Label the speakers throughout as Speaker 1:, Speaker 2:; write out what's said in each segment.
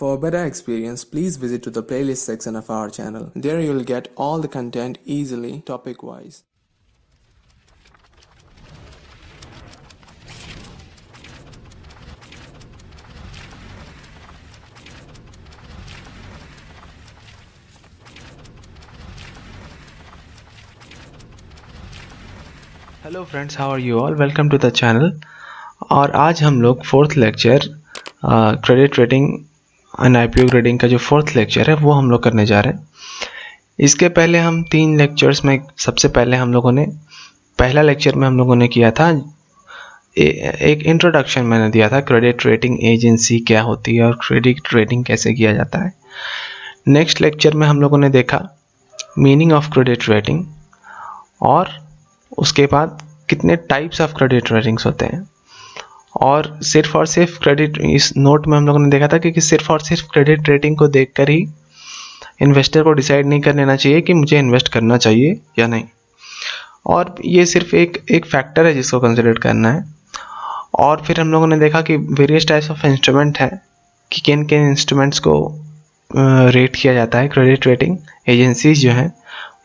Speaker 1: For a better experience, please visit to the playlist section of our channel. There you will get all the content easily, topic-wise.
Speaker 2: Hello friends, how are you all? Welcome to the channel. और आज हम लोग fourth lecture credit rating and IPO grading का जो fourth lecture है वो हम लोग करने जा रहे हैं। इसके पहले हम 3 लेक्चर्स में सबसे पहले हम लोगों ने पहला लेक्चर में हम लोगों ने किया था एक इंट्रोडक्शन मैंने दिया था, क्रेडिट रेटिंग एजेंसी क्या होती है और क्रेडिट रेटिंग कैसे किया जाता है। नेक्स्ट लेक्चर में हम लोगों ने देखा मीनिंग ऑफ क्रेडिट रेटिंग और उसके बाद कितने टाइप्स ऑफ क्रेडिट रेटिंग्स होते हैं। और सिर्फ क्रेडिट, इस नोट में हम लोगों ने देखा था कि सिर्फ और सिर्फ क्रेडिट रेटिंग को देखकर ही इन्वेस्टर को डिसाइड नहीं कर लेना चाहिए कि मुझे इन्वेस्ट करना चाहिए या नहीं, और ये सिर्फ एक फैक्टर है जिसको कंसिडर करना है। और फिर हम लोगों ने देखा कि वेरियस टाइप्स ऑफ इंस्ट्रूमेंट है कि किन किन इंस्ट्रूमेंट्स को रेट किया जाता है। क्रेडिट रेटिंग एजेंसीज जो हैं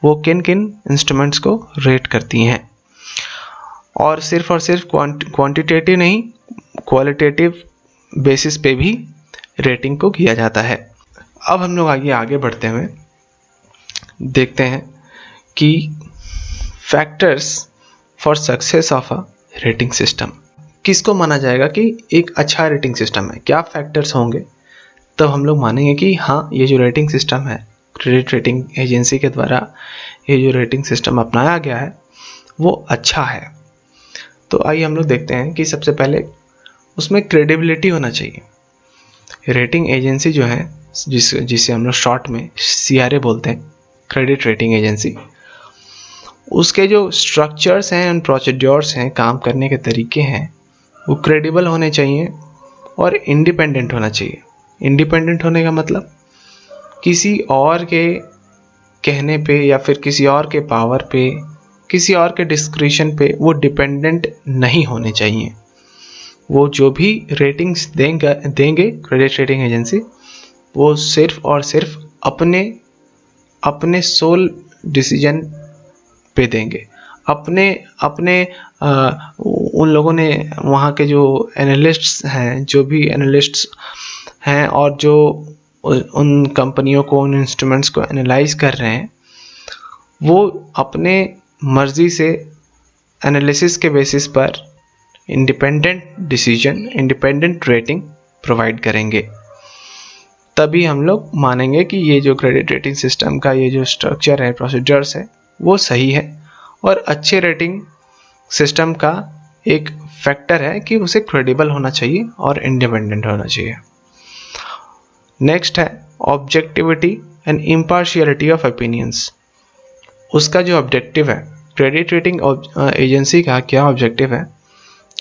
Speaker 2: वो किन किन इंस्ट्रूमेंट्स को रेट करती हैं, और सिर्फ क्वांटिटेटिव नहीं, क्वालिटेटिव बेसिस पे भी रेटिंग को किया जाता है। अब हम लोग आगे बढ़ते हुए देखते हैं कि factors for success of a rating system किसको माना जाएगा कि एक अच्छा रेटिंग सिस्टम है, क्या फैक्टर्स होंगे तब हम लोग मानेंगे कि हाँ, ये जो रेटिंग सिस्टम है, क्रेडिट रेटिंग एजेंसी के द्वारा ये जो रेटिंग सिस्टम अपनाया गया है वो अच्छा है। तो आइए हम लोग देखते हैं कि सबसे पहले उसमें क्रेडिबिलिटी होना चाहिए। रेटिंग एजेंसी जो है जिसे हम लोग शॉर्ट में CRA बोलते हैं, क्रेडिट रेटिंग एजेंसी, उसके जो स्ट्रक्चर्स हैं एंड प्रोसीड्योर्स हैं, काम करने के तरीके हैं, वो क्रेडिबल होने चाहिए और इंडिपेंडेंट होना चाहिए। इंडिपेंडेंट होने का मतलब किसी और के कहने पे या फिर किसी और के पावर पे, किसी और के डिस्क्रिशन पे वो डिपेंडेंट नहीं होने चाहिए। वो जो भी रेटिंग्स देंगे क्रेडिट रेटिंग एजेंसी, वो सिर्फ और सिर्फ अपने सोल डिसीजन पे देंगे। अपने उन लोगों ने, वहाँ के जो एनालिस्ट्स हैं, जो भी एनालिस्ट्स हैं और जो उन कंपनियों को, उन इंस्ट्रूमेंट्स को एनालाइज कर रहे हैं, वो अपने मर्जी से एनालिसिस के बेसिस पर independent decision, independent rating provide करेंगे। तभी हम लोग मानेंगे कि ये जो क्रेडिट रेटिंग सिस्टम का ये जो स्ट्रक्चर है, प्रोसीजर्स है, वो सही है और अच्छे रेटिंग सिस्टम का एक फैक्टर है कि उसे क्रेडिबल होना चाहिए और इंडिपेंडेंट होना चाहिए। नेक्स्ट है objectivity and impartiality of opinions. उसका जो ऑब्जेक्टिव है, क्रेडिट रेटिंग एजेंसी का क्या ऑब्जेक्टिव है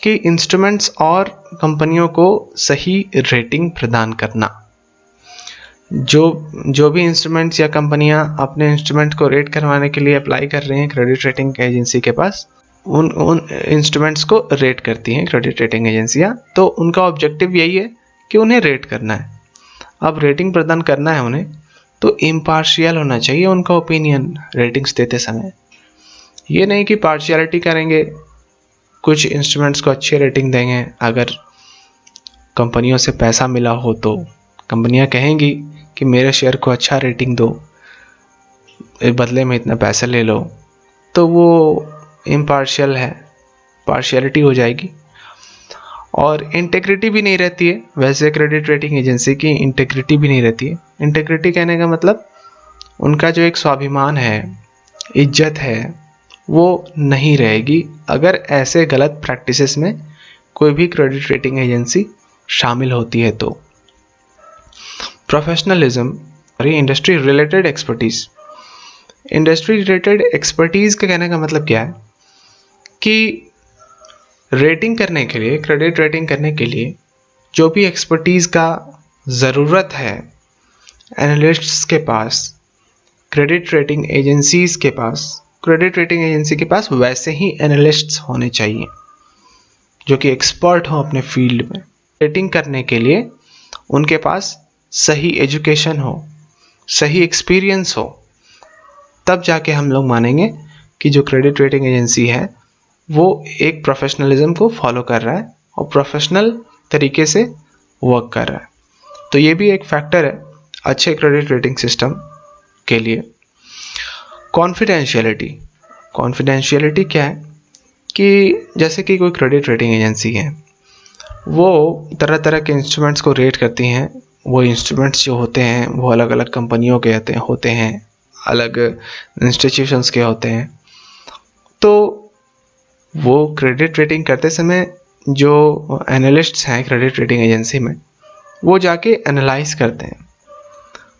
Speaker 2: कि इंस्ट्रूमेंट्स और कंपनियों को सही रेटिंग प्रदान करना। जो भी इंस्ट्रूमेंट्स या कंपनियां अपने इंस्ट्रूमेंट को रेट करवाने के लिए अप्लाई कर रहे हैं क्रेडिट रेटिंग एजेंसी के पास, उन इंस्ट्रूमेंट्स को रेट करती हैं क्रेडिट रेटिंग एजेंसियां। तो उनका ऑब्जेक्टिव यही है कि उन्हें रेट करना है। अब रेटिंग प्रदान करना है उन्हें, तो इम्पार्शियल होना चाहिए उनका ओपिनियन रेटिंग्स देते समय। ये नहीं कि पार्शियलिटी करेंगे, कुछ इंस्ट्रूमेंट्स को अच्छे रेटिंग देंगे, अगर कंपनियों से पैसा मिला हो तो कंपनियां कहेंगी कि मेरे शेयर को अच्छा रेटिंग दो, बदले में इतना पैसा ले लो, तो वो इम्पार्शियल है, पार्शियलिटी हो जाएगी और इंटेग्रिटी भी नहीं रहती है। वैसे क्रेडिट रेटिंग एजेंसी की इंटेग्रिटी भी नहीं रहती है। इंटेग्रिटी कहने का मतलब उनका जो एक स्वाभिमान है, इज्जत है, वो नहीं रहेगी अगर ऐसे गलत प्रैक्टिसेस में कोई भी क्रेडिट रेटिंग एजेंसी शामिल होती है तो। प्रोफेशनलिज्म और industry related expertise. Industry related expertise का कहने का मतलब क्या है कि रेटिंग करने के लिए, क्रेडिट रेटिंग करने के लिए जो भी एक्सपर्टीज़ का ज़रूरत है एनालिस्ट्स के पास, क्रेडिट रेटिंग एजेंसीज़ के पास, क्रेडिट रेटिंग एजेंसी के पास वैसे ही एनालिस्ट्स होने चाहिए जो कि एक्सपर्ट हो अपने फील्ड में। रेटिंग करने के लिए उनके पास सही एजुकेशन हो, सही एक्सपीरियंस हो, तब जाके हम लोग मानेंगे कि जो क्रेडिट रेटिंग एजेंसी है वो एक प्रोफेशनलिज्म को फॉलो कर रहा है और प्रोफेशनल तरीके से वर्क कर रहा है। तो ये भी एक फैक्टर है अच्छे क्रेडिट रेटिंग सिस्टम के लिए। कॉन्फिडेंशियलिटी क्या है कि जैसे कि कोई क्रेडिट रेटिंग एजेंसी है, वो तरह तरह के इंस्ट्रूमेंट्स को रेट करती हैं। वो इंस्ट्रूमेंट्स जो होते हैं वो अलग अलग कंपनियों के होते हैं, अलग इंस्टीट्यूशंस के होते हैं। तो वो क्रेडिट रेटिंग करते समय जो एनालिस्ट्स हैं क्रेडिट रेटिंग एजेंसी में, वो जाके एनालाइज करते हैं,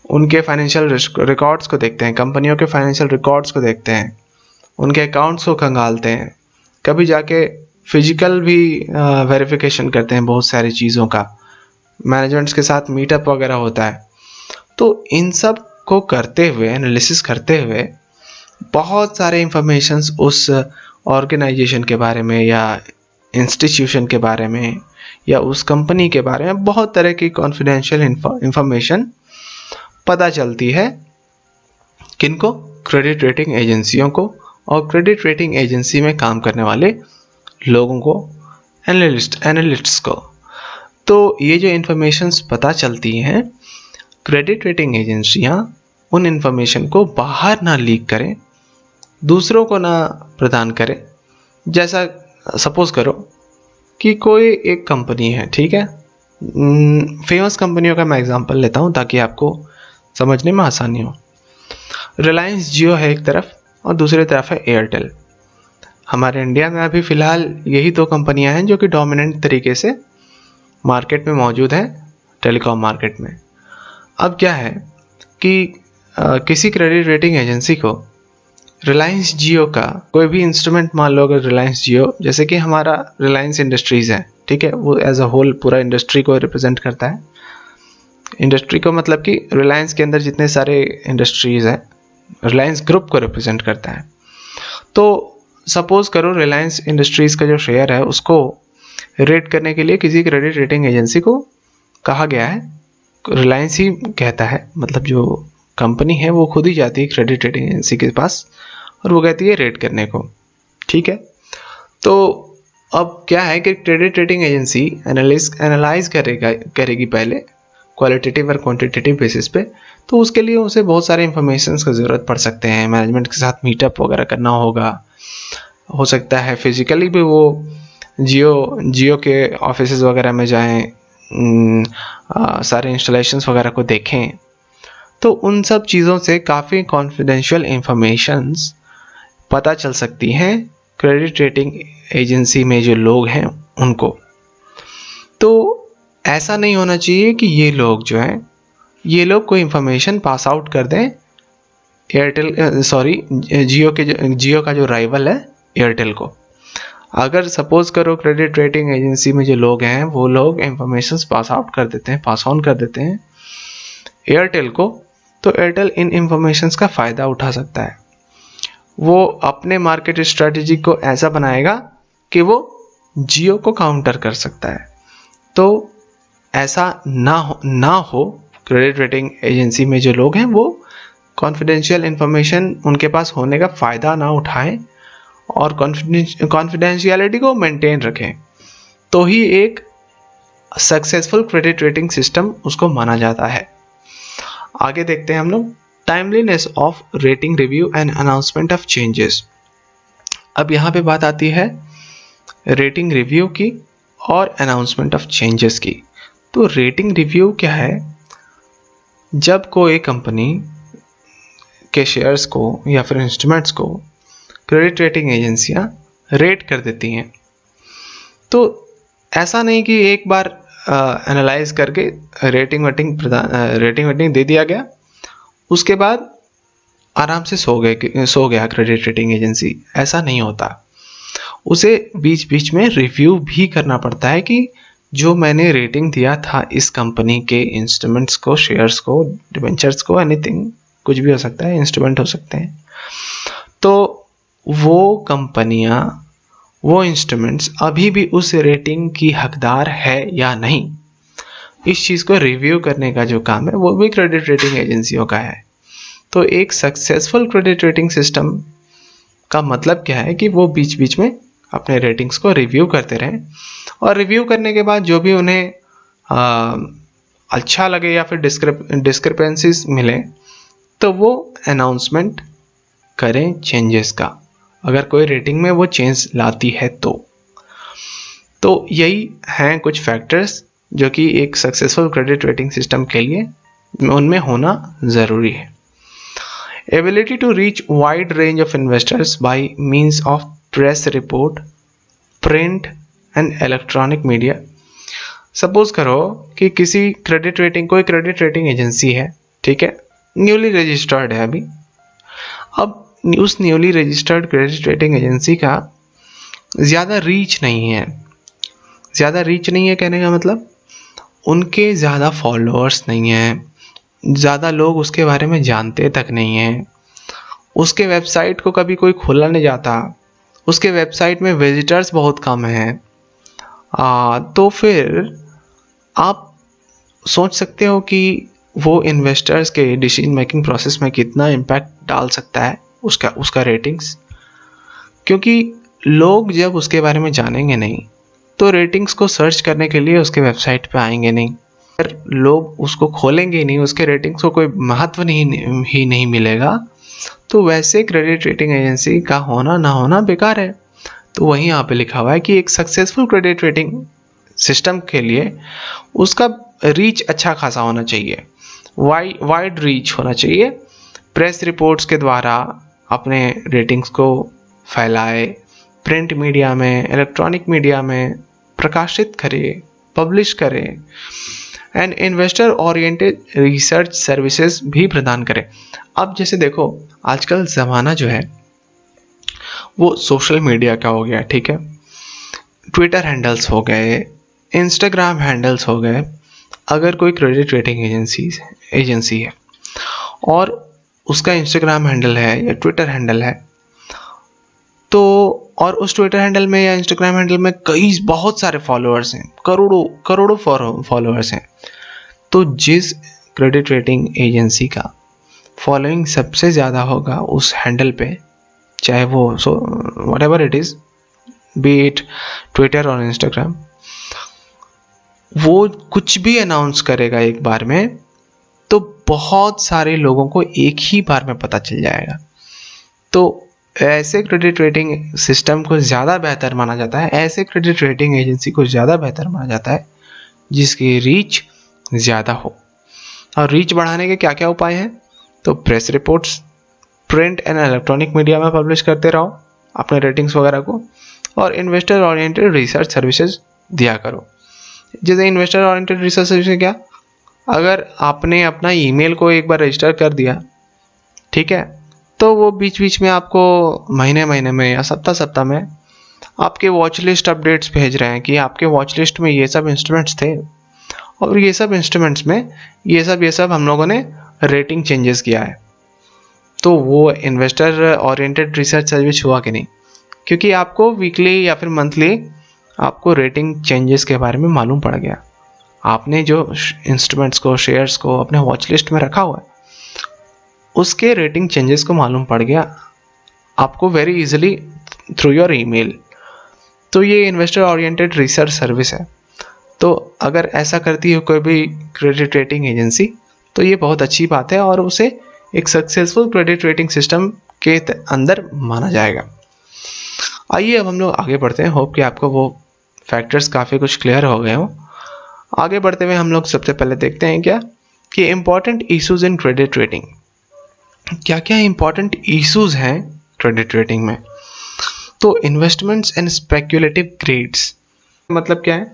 Speaker 2: उनके फाइनेंशियल रिकॉर्ड्स को देखते हैं, कंपनियों के फाइनेंशियल रिकॉर्ड्स को देखते हैं, उनके अकाउंट्स को खंगालते हैं, कभी जाके फिजिकल भी वेरिफिकेशन करते हैं बहुत सारी चीज़ों का, मैनेजमेंट्स के साथ मीटअप वगैरह होता है। तो इन सब को करते हुए, एनालिसिस करते हुए, बहुत सारे इंफॉर्मेशंस उस ऑर्गेनाइजेशन के बारे में या इंस्टीट्यूशन के बारे में या उस कंपनी के बारे में बहुत तरह की कॉन्फिडेंशियल इंफॉर्मेशन पता चलती है। किनको? क्रेडिट रेटिंग एजेंसियों को और क्रेडिट रेटिंग एजेंसी में काम करने वाले लोगों को, एनालिस्ट्स को। तो ये जो इंफॉर्मेशंस पता चलती हैं, क्रेडिट रेटिंग एजेंसियां उन इंफॉर्मेशन को बाहर ना लीक करें, दूसरों को ना प्रदान करें। जैसा सपोज करो कि कोई एक कंपनी है, ठीक है, फेमस कंपनियों का मैं एग्जांपल लेता हूँ ताकि आपको समझने में आसानी हो। रिलायंस जियो है एक तरफ और दूसरी तरफ है एयरटेल। हमारे इंडिया में अभी फ़िलहाल यही दो कंपनियां हैं जो कि डोमिनेंट तरीके से मार्केट में मौजूद हैं, टेलीकॉम मार्केट में। अब क्या है कि किसी क्रेडिट रेटिंग एजेंसी को रिलायंस जियो का कोई भी इंस्ट्रूमेंट, मान लो अगर रिलायंस जियो, जैसे कि हमारा रिलायंस इंडस्ट्रीज़ है, ठीक है, वो एज अ होल पूरा इंडस्ट्री को रिप्रेजेंट करता है। इंडस्ट्री को मतलब कि रिलायंस के अंदर जितने सारे इंडस्ट्रीज़ हैं, रिलायंस ग्रुप को रिप्रेजेंट करता है। तो सपोज करो रिलायंस इंडस्ट्रीज़ का जो शेयर है उसको रेट करने के लिए किसी क्रेडिट रेटिंग एजेंसी को कहा गया है। रिलायंस ही कहता है, मतलब जो कंपनी है वो खुद ही जाती है क्रेडिट रेटिंग एजेंसी के पास और वो कहती है रेट करने को, ठीक है। तो अब क्या है कि क्रेडिट रेटिंग एजेंसी एनालाइज करेगी पहले क्वालिटेटिव और क्वांटिटेटिव बेसिस पे। तो उसके लिए उसे बहुत सारे इंफॉर्मेशंस की ज़रूरत पड़ सकते हैं, मैनेजमेंट के साथ मीटअप वगैरह करना होगा, हो सकता है फिजिकली भी वो जियो के ऑफिसेज वगैरह में जाएं, सारे इंस्टॉलेशंस वगैरह को देखें। तो उन सब चीज़ों से काफ़ी कॉन्फिडेंशियल इंफॉर्मेशंस पता चल सकती हैं क्रेडिट रेटिंग एजेंसी में जो लोग हैं उनको। तो ऐसा नहीं होना चाहिए कि ये लोग जो हैं, ये लोग कोई इंफॉर्मेशन पास आउट कर दें जियो का जो राइवल है एयरटेल को। अगर सपोज करो क्रेडिट रेटिंग एजेंसी में जो लोग हैं वो लोग इंफॉर्मेशन पास ऑन कर देते हैं एयरटेल को, तो एयरटेल इन इंफॉर्मेशंस का फ़ायदा उठा सकता है। वो अपने मार्केट स्ट्रेटजी को ऐसा बनाएगा कि वो जियो को काउंटर कर सकता है। तो ऐसा ना हो क्रेडिट रेटिंग एजेंसी में जो लोग हैं वो कॉन्फिडेंशियल इंफॉर्मेशन उनके पास होने का फ़ायदा ना उठाएं और कॉन्फिडेंशियलिटी को मेंटेन रखें, तो ही एक सक्सेसफुल क्रेडिट रेटिंग सिस्टम उसको माना जाता है। आगे देखते हैं हम लोग timeliness of rating review and announcement of changes. अब यहाँ पे बात आती है रेटिंग रिव्यू की और अनाउंसमेंट ऑफ चेंजेस की। तो रेटिंग रिव्यू क्या है? जब कोई कंपनी के शेयर्स को या फिर इंस्ट्रूमेंट्स को क्रेडिट रेटिंग एजेंसियां रेट कर देती हैं, तो ऐसा नहीं कि एक बार एनालाइज करके रेटिंग वेटिंग दे दिया गया, उसके बाद आराम से सो गया क्रेडिट रेटिंग एजेंसी। ऐसा नहीं होता, उसे बीच बीच में रिव्यू भी करना पड़ता है कि जो मैंने रेटिंग दिया था इस कंपनी के इंस्ट्रूमेंट्स को, शेयर्स को, डिबेंचर्स को, एनीथिंग, कुछ भी हो सकता है, इंस्ट्रूमेंट हो सकते हैं, तो वो कंपनियां, वो इंस्ट्रूमेंट्स अभी भी उस रेटिंग की हकदार है या नहीं, इस चीज़ को रिव्यू करने का जो काम है वो भी क्रेडिट रेटिंग एजेंसियों का है। तो एक सक्सेसफुल क्रेडिट रेटिंग सिस्टम का मतलब क्या है कि वो बीच बीच में अपने रेटिंग्स को रिव्यू करते रहें, और रिव्यू करने के बाद जो भी उन्हें अच्छा लगे या फिर डिस्क्रिपेंसीज मिले तो वो अनाउंसमेंट करें चेंजेस का, अगर कोई रेटिंग में वो चेंज लाती है तो यही हैं कुछ फैक्टर्स जो कि एक सक्सेसफुल क्रेडिट रेटिंग सिस्टम के लिए उनमें होना ज़रूरी है। Ability to reach wide range of investors by means of press report, print and electronic media. Suppose करो कि कोई क्रेडिट रेटिंग एजेंसी है, ठीक है, न्यूली रजिस्टर्ड है अभी। अब उस newly registered credit rating agency का ज़्यादा रीच नहीं है। कहने का मतलब उनके ज़्यादा फॉलोअर्स नहीं हैं, ज़्यादा लोग उसके बारे में जानते तक नहीं हैं, उसके वेबसाइट को कभी कोई खोला नहीं जाता, उसके वेबसाइट में विजिटर्स बहुत कम हैं। तो फिर आप सोच सकते हो कि वो इन्वेस्टर्स के डिसीजन मेकिंग प्रोसेस में कितना इम्पैक्ट डाल सकता है उसका रेटिंग्स, क्योंकि लोग जब उसके बारे में जानेंगे नहीं तो रेटिंग्स को सर्च करने के लिए उसके वेबसाइट पे आएंगे नहीं, अगर लोग उसको खोलेंगे नहीं, उसके रेटिंग्स को कोई महत्व नहीं मिलेगा, तो वैसे क्रेडिट रेटिंग एजेंसी का होना ना होना बेकार है। तो वहीं यहाँ पे लिखा हुआ है कि एक सक्सेसफुल क्रेडिट रेटिंग सिस्टम के लिए उसका रीच अच्छा खासा होना चाहिए, वाइड रीच होना चाहिए, प्रेस रिपोर्ट्स के द्वारा अपने रेटिंग्स को फैलाए, प्रिंट मीडिया में, इलेक्ट्रॉनिक मीडिया में प्रकाशित करे, पब्लिश करे, and investor oriented research services भी प्रदान करे। अब जैसे देखो आजकल ज़माना जो है वो सोशल मीडिया का हो गया, ठीक है, ट्विटर हैंडल्स हो गए, इंस्टाग्राम हैंडल्स हो गए। अगर कोई क्रेडिट रेटिंग एजेंसी है और उसका इंस्टाग्राम हैंडल है या ट्विटर हैंडल है, तो और उस ट्विटर हैंडल में या इंस्टाग्राम हैंडल में बहुत सारे फॉलोअर्स हैं, करोड़ों फॉलोअर्स हैं, तो जिस क्रेडिट रेटिंग एजेंसी का फॉलोइंग सबसे ज़्यादा होगा उस हैंडल पे, चाहे वो whatever it is, B it Twitter और इंस्टाग्राम, वो कुछ भी अनाउंस करेगा एक बार में तो बहुत सारे लोगों को एक ही बार में पता चल जाएगा। तो ऐसे क्रेडिट रेटिंग सिस्टम को ज़्यादा बेहतर माना जाता है, ऐसे क्रेडिट रेटिंग एजेंसी को ज़्यादा बेहतर माना जाता है जिसकी रीच ज़्यादा हो। और रीच बढ़ाने के क्या क्या उपाय हैं? तो press reports, print and electronic media में पब्लिश करते रहो अपने रेटिंग्स वगैरह को, और इन्वेस्टर ओरिएंटेड रिसर्च सर्विसेज दिया करो। जैसे इन्वेस्टर ओरिएंटेड रिसर्च सर्विसेज क्या, अगर आपने अपना ईमेल को एक बार रजिस्टर कर दिया, ठीक है, तो वो बीच बीच में आपको महीने में या सप्ताह में आपके वॉच लिस्ट अपडेट्स भेज रहे हैं कि आपके वॉच लिस्ट में ये सब इंस्ट्रूमेंट्स थे और ये सब इंस्ट्रूमेंट्स में ये सब हम लोगों ने रेटिंग चेंजेस किया है। तो वो इन्वेस्टर ओरिएंटेड रिसर्च सर्विस हुआ कि नहीं, क्योंकि आपको वीकली या फिर मंथली आपको रेटिंग चेंजेस के बारे में मालूम पड़ गया। आपने जो इंस्ट्रूमेंट्स को, शेयर्स को अपने वॉच लिस्ट में रखा हुआ है, उसके रेटिंग चेंजेस को मालूम पड़ गया आपको very easily through your email. तो ये इन्वेस्टर ओरिएंटेड रिसर्च सर्विस है। तो अगर ऐसा करती है कोई भी क्रेडिट रेटिंग एजेंसी तो ये बहुत अच्छी बात है और उसे एक सक्सेसफुल क्रेडिट रेटिंग सिस्टम के अंदर माना जाएगा। आइए अब हम लोग आगे बढ़ते हैं। होप कि आपको वो फैक्टर्स काफ़ी कुछ क्लियर हो गए हों। आगे बढ़ते हुए हम लोग सबसे पहले देखते हैं क्या कि important issues in credit rating. क्या क्या इम्पॉर्टेंट इश्यूज हैं क्रेडिट रेटिंग में? तो इन्वेस्टमेंट्स एंड स्पेक्युलेटिव ग्रेड्स, मतलब क्या है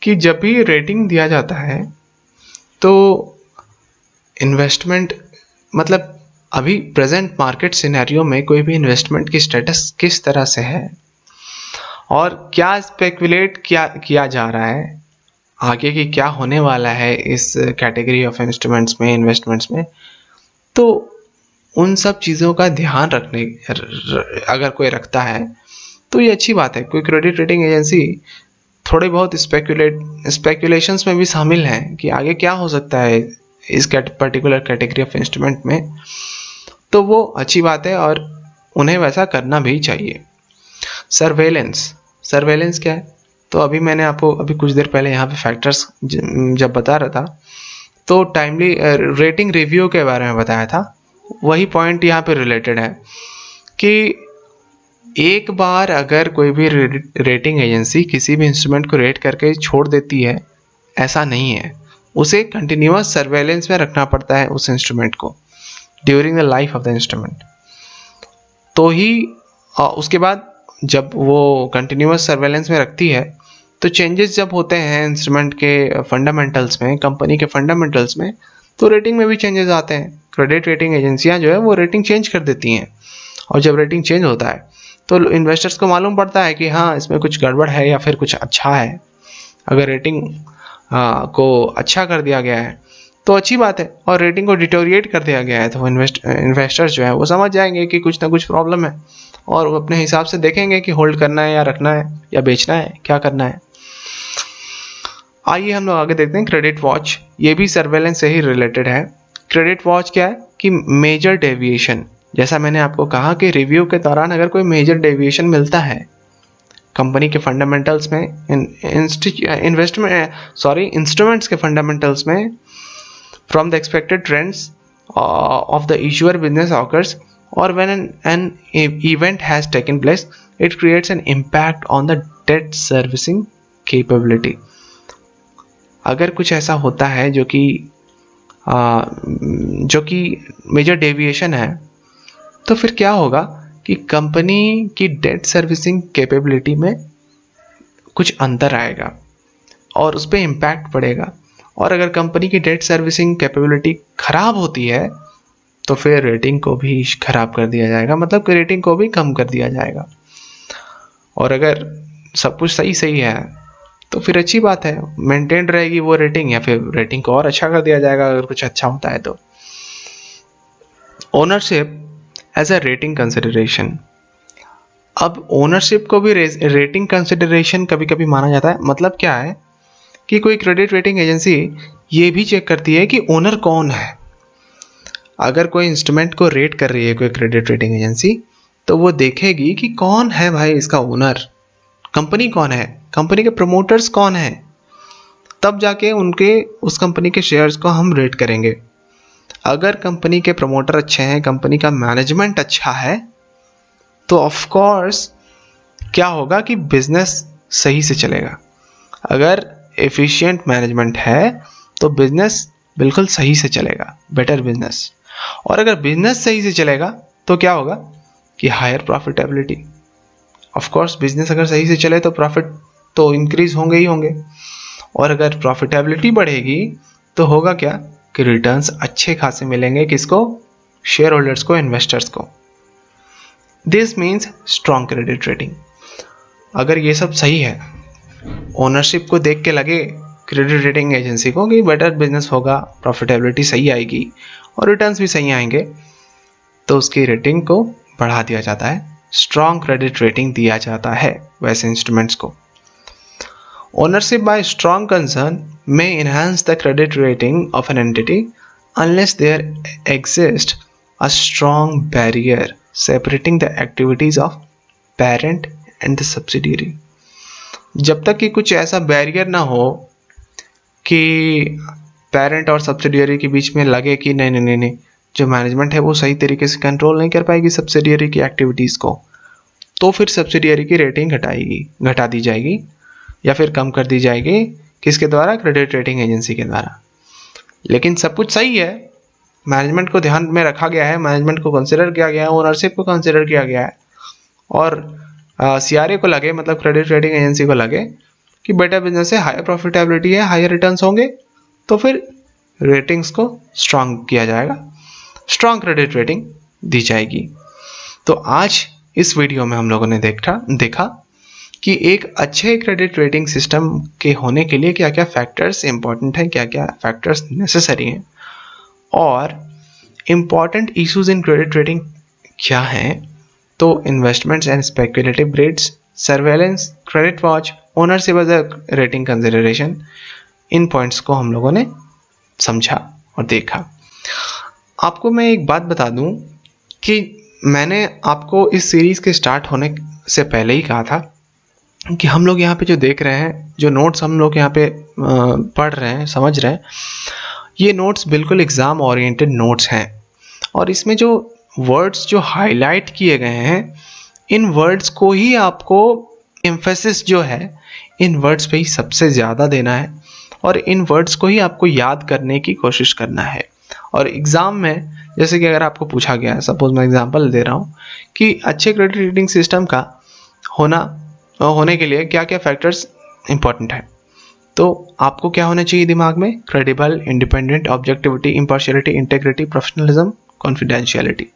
Speaker 2: कि जब भी रेटिंग दिया जाता है तो इन्वेस्टमेंट, मतलब अभी प्रेजेंट मार्केट सिनेरियो में कोई भी इन्वेस्टमेंट की स्टेटस किस तरह से है और क्या स्पेकुलेट किया जा रहा है, आगे की क्या होने वाला है इस कैटेगरी ऑफ इंस्ट्रूमेंट्स में, इन्वेस्टमेंट्स में, तो उन सब चीज़ों का ध्यान रखने अगर कोई रखता है तो ये अच्छी बात है। कोई क्रेडिट रेटिंग एजेंसी थोड़े बहुत स्पेकुलेशंस में भी शामिल हैं कि आगे क्या हो सकता है इस पर्टिकुलर कैटेगरी ऑफ इंस्ट्रूमेंट में, तो वो अच्छी बात है और उन्हें वैसा करना भी चाहिए। सर्वेलेंस क्या है? तो अभी मैंने आपको अभी कुछ देर पहले यहाँ पे फैक्टर्स जब बता रहा था तो टाइमली रेटिंग रिव्यू के बारे में बताया था। वही पॉइंट यहाँ पे रिलेटेड है कि एक बार अगर कोई भी रेटिंग एजेंसी किसी भी इंस्ट्रूमेंट को रेट करके छोड़ देती है, ऐसा नहीं है। उसे कंटिन्यूअस सर्वेलेंस में रखना पड़ता है उस इंस्ट्रूमेंट को during the life of the instrument. तो ही उसके बाद जब वो कंटिन्यूअस सर्वेलेंस में रखती है तो चेंजेस जब होते हैं इंस्ट्रूमेंट के फंडामेंटल्स में, कंपनी के फंडामेंटल्स में, तो रेटिंग में भी चेंजेस आते हैं। क्रेडिट रेटिंग एजेंसियां जो है वो रेटिंग चेंज कर देती हैं, और जब रेटिंग चेंज होता है तो इन्वेस्टर्स को मालूम पड़ता है कि हाँ इसमें कुछ गड़बड़ है या फिर कुछ अच्छा है। अगर रेटिंग को अच्छा कर दिया गया है तो अच्छी बात है, और रेटिंग को डिटोरिएट कर दिया गया है तो इन्वेस्टर्स जो है वो समझ जाएंगे कि कुछ ना कुछ प्रॉब्लम है, और वो अपने हिसाब से देखेंगे कि होल्ड करना है या रखना है या बेचना है, क्या करना है। आइए हम लोग आगे देखते हैं क्रेडिट वॉच। ये भी सर्वेलेंस से ही रिलेटेड है। क्रेडिट वॉच क्या है कि मेजर डेविएशन, जैसा मैंने आपको कहा कि रिव्यू के दौरान अगर कोई मेजर डेविएशन मिलता है कंपनी के फंडामेंटल्स में, इंस्ट्रूमेंट्स के फंडामेंटल्स में, from the expected trends of the issuer business occurs, or when an event has taken place, it creates an impact on the debt servicing capability। अगर कुछ ऐसा होता है जो कि मेजर डेविएशन है, तो फिर क्या होगा कि कंपनी की डेट सर्विसिंग कैपेबिलिटी में कुछ अंतर आएगा और उस पर इम्पैक्ट पड़ेगा। और अगर कंपनी की डेट सर्विसिंग कैपेबिलिटी खराब होती है तो फिर रेटिंग को भी खराब कर दिया जाएगा, मतलब कि रेटिंग को भी कम कर दिया जाएगा। और अगर सब कुछ सही है तो फिर अच्छी बात है, मेंटेन रहेगी वो रेटिंग, या फिर रेटिंग को और अच्छा कर दिया जाएगा अगर कुछ अच्छा होता है तो। Ownership as a rating consideration. अब ओनरशिप को भी रेटिंग कंसिडरेशन कभी कभी माना जाता है। मतलब क्या है कि कोई क्रेडिट रेटिंग एजेंसी ये भी चेक करती है कि ओनर कौन है। अगर कोई इंस्ट्रूमेंट को रेट कर रही है कोई क्रेडिट रेटिंग एजेंसी, तो वो देखेगी कि कौन है भाई इसका ओनर, कंपनी कौन है, कंपनी के प्रमोटर्स कौन है, तब जाके उस कंपनी के शेयर्स को हम रेट करेंगे। अगर कंपनी के प्रमोटर अच्छे हैं, कंपनी का मैनेजमेंट अच्छा है, तो ऑफ कोर्स क्या होगा कि बिजनेस सही से चलेगा। अगर एफिशिएंट मैनेजमेंट है तो बिजनेस बिल्कुल सही से चलेगा, बेटर बिजनेस। और अगर बिजनेस सही से चलेगा तो क्या होगा कि higher profitability. Of course business अगर सही से चले तो प्रॉफिट तो इंक्रीज होंगे ही होंगे, और अगर प्रॉफिटेबिलिटी बढ़ेगी तो होगा क्या कि रिटर्न्स अच्छे खासे मिलेंगे। किसको? शेयर होल्डर्स को, इन्वेस्टर्स को। This means strong credit rating. अगर ये सब सही है, ओनरशिप को देख के लगे क्रेडिट रेटिंग एजेंसी को कि बेटर बिजनेस होगा, प्रॉफिटेबिलिटी सही आएगी और रिटर्न्स भी सही आएंगे, तो उसकी रेटिंग को बढ़ा दिया जाता है, स्ट्रॉन्ग क्रेडिट रेटिंग दिया जाता है वैसे इंस्ट्रूमेंट्स को। Ownership bye strong concern may enhance the credit rating of an entity unless there exists a strong barrier separating the activities of parent and the subsidiary। जब तक कि कुछ ऐसा बैरियर ना हो कि पेरेंट और सब्सिडियरी के बीच में लगे कि नहीं, जो मैनेजमेंट है वो सही तरीके से कंट्रोल नहीं कर पाएगी सब्सिडियरी की एक्टिविटीज़ को, तो फिर सब्सिडियरी की रेटिंग घटा दी जाएगी या फिर कम कर दी जाएगी। किसके द्वारा? क्रेडिट रेटिंग एजेंसी के द्वारा। लेकिन सब कुछ सही है, मैनेजमेंट को ध्यान में रखा गया है, मैनेजमेंट को कंसिडर किया गया है, ओनरशिप को कंसिडर किया गया है, और सीआरए को लगे, मतलब क्रेडिट रेटिंग एजेंसी को लगे कि बेटर बिजनेस है, हायर प्रॉफिटेबिलिटी है, हायर रिटर्न्स होंगे, तो फिर रेटिंग्स को स्ट्रांग किया जाएगा, स्ट्रांग क्रेडिट रेटिंग दी जाएगी। तो आज इस वीडियो में हम लोगों ने देखा कि एक अच्छे क्रेडिट रेटिंग सिस्टम के होने के लिए क्या क्या फैक्टर्स इंपॉर्टेंट हैं, क्या क्या फैक्टर्स नेसेसरी हैं, और important issues in credit rating क्या हैं। तो investments and speculative rates, surveillance, credit watch, ownership as a rating consideration, इन पॉइंट्स को हम लोगों ने समझा और देखा। आपको मैं एक बात बता दूं कि मैंने आपको इस सीरीज़ के स्टार्ट होने से पहले ही कहा था कि हम लोग यहाँ पे जो देख रहे हैं, जो नोट्स हम लोग यहाँ पे पढ़ रहे हैं, समझ रहे हैं, ये नोट्स बिल्कुल एग्ज़ाम ओरिएंटेड नोट्स हैं। और इसमें जो वर्ड्स जो हाईलाइट किए गए हैं, इन वर्ड्स को ही आपको एम्फेसिस जो है इन वर्ड्स पे ही सबसे ज़्यादा देना है और इन वर्ड्स को ही आपको याद करने की कोशिश करना है। और एग्ज़ाम में जैसे कि अगर आपको पूछा गया है, सपोज मैं एग्जांपल दे रहा हूँ कि अच्छे क्रेडिट रेटिंग सिस्टम का होने के लिए क्या क्या फैक्टर्स इंपॉर्टेंट है, तो आपको क्या होना चाहिए दिमाग में? Credible, independent, objectivity, impartiality, integrity, professionalism, confidentiality,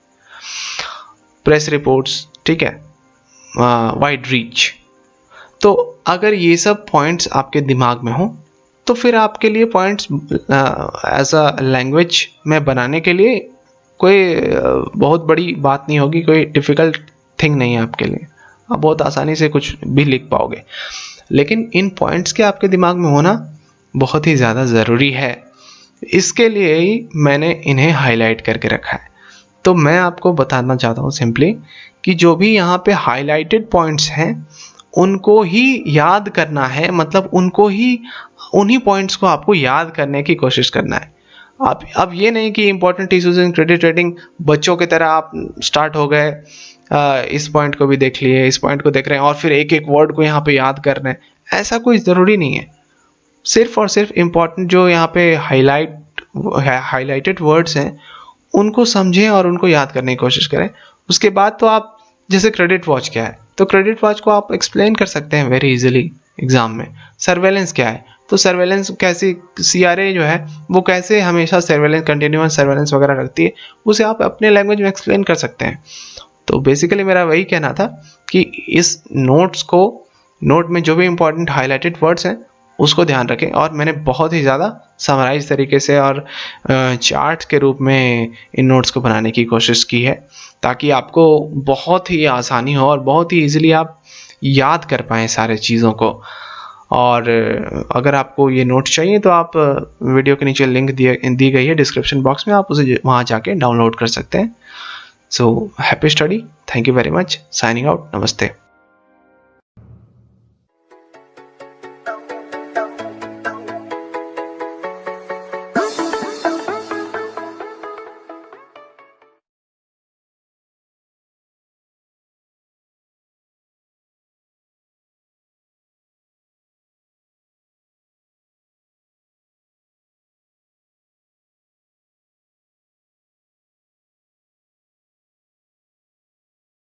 Speaker 2: press reports, ठीक है, वाइड रीच। तो अगर ये सब पॉइंट्स आपके दिमाग में हो तो फिर आपके लिए पॉइंट्स एज अ लैंग्वेज में बनाने के लिए कोई बहुत बड़ी बात नहीं होगी, कोई डिफ़िकल्ट थिंग नहीं है आपके लिए, आप बहुत आसानी से कुछ भी लिख पाओगे। लेकिन इन पॉइंट्स के आपके दिमाग में होना बहुत ही ज़्यादा ज़रूरी है, इसके लिए ही मैंने इन्हें हाईलाइट करके रखा है। तो मैं आपको बताना चाहता हूँ सिंपली कि जो भी यहाँ पे हाईलाइटेड पॉइंट्स हैं उनको ही याद करना है, मतलब उन्हीं पॉइंट्स को आपको याद करने की कोशिश करना है। अब ये नहीं कि important issues in credit rating बच्चों की तरह आप स्टार्ट हो गए, इस पॉइंट को भी देख लिए, इस पॉइंट को देख रहे हैं और फिर एक एक वर्ड को यहाँ पे याद कर रहे हैं, ऐसा कोई ज़रूरी नहीं है। सिर्फ और सिर्फ इम्पॉर्टेंट जो यहाँ पे हाईलाइटेड वर्ड्स हैं उनको समझें और उनको याद करने की कोशिश करें। उसके बाद तो आप, जैसे क्रेडिट वॉच क्या है, तो क्रेडिट वॉच को आप एक्सप्लेन कर सकते हैं वेरी इजीली एग्जाम में। सर्वेलेंस क्या है, तो सर्वेलेंस कैसे, सीआरए जो है वो कैसे हमेशा सर्वेलेंस, कंटिन्यूअस सर्वेलेंस वगैरह रखती है, उसे आप अपने लैंग्वेज में एक्सप्लेन कर सकते हैं। तो बेसिकली मेरा वही कहना था कि इस नोट में जो भी इंपॉर्टेंट हाईलाइटेड वर्ड्स हैं उसको ध्यान रखें। और मैंने बहुत ही ज़्यादा समराइज तरीके से और चार्ट के रूप में इन नोट्स को बनाने की कोशिश की है ताकि आपको बहुत ही आसानी हो और बहुत ही ईजिली आप याद कर पाएँ सारे चीज़ों को। और अगर आपको ये नोट्स चाहिए तो आप वीडियो के नीचे लिंक दी गई है डिस्क्रिप्शन बॉक्स में, आप उसे वहाँ जाके डाउनलोड कर सकते हैं। So happy study, thank you very much, signing out, नमस्ते।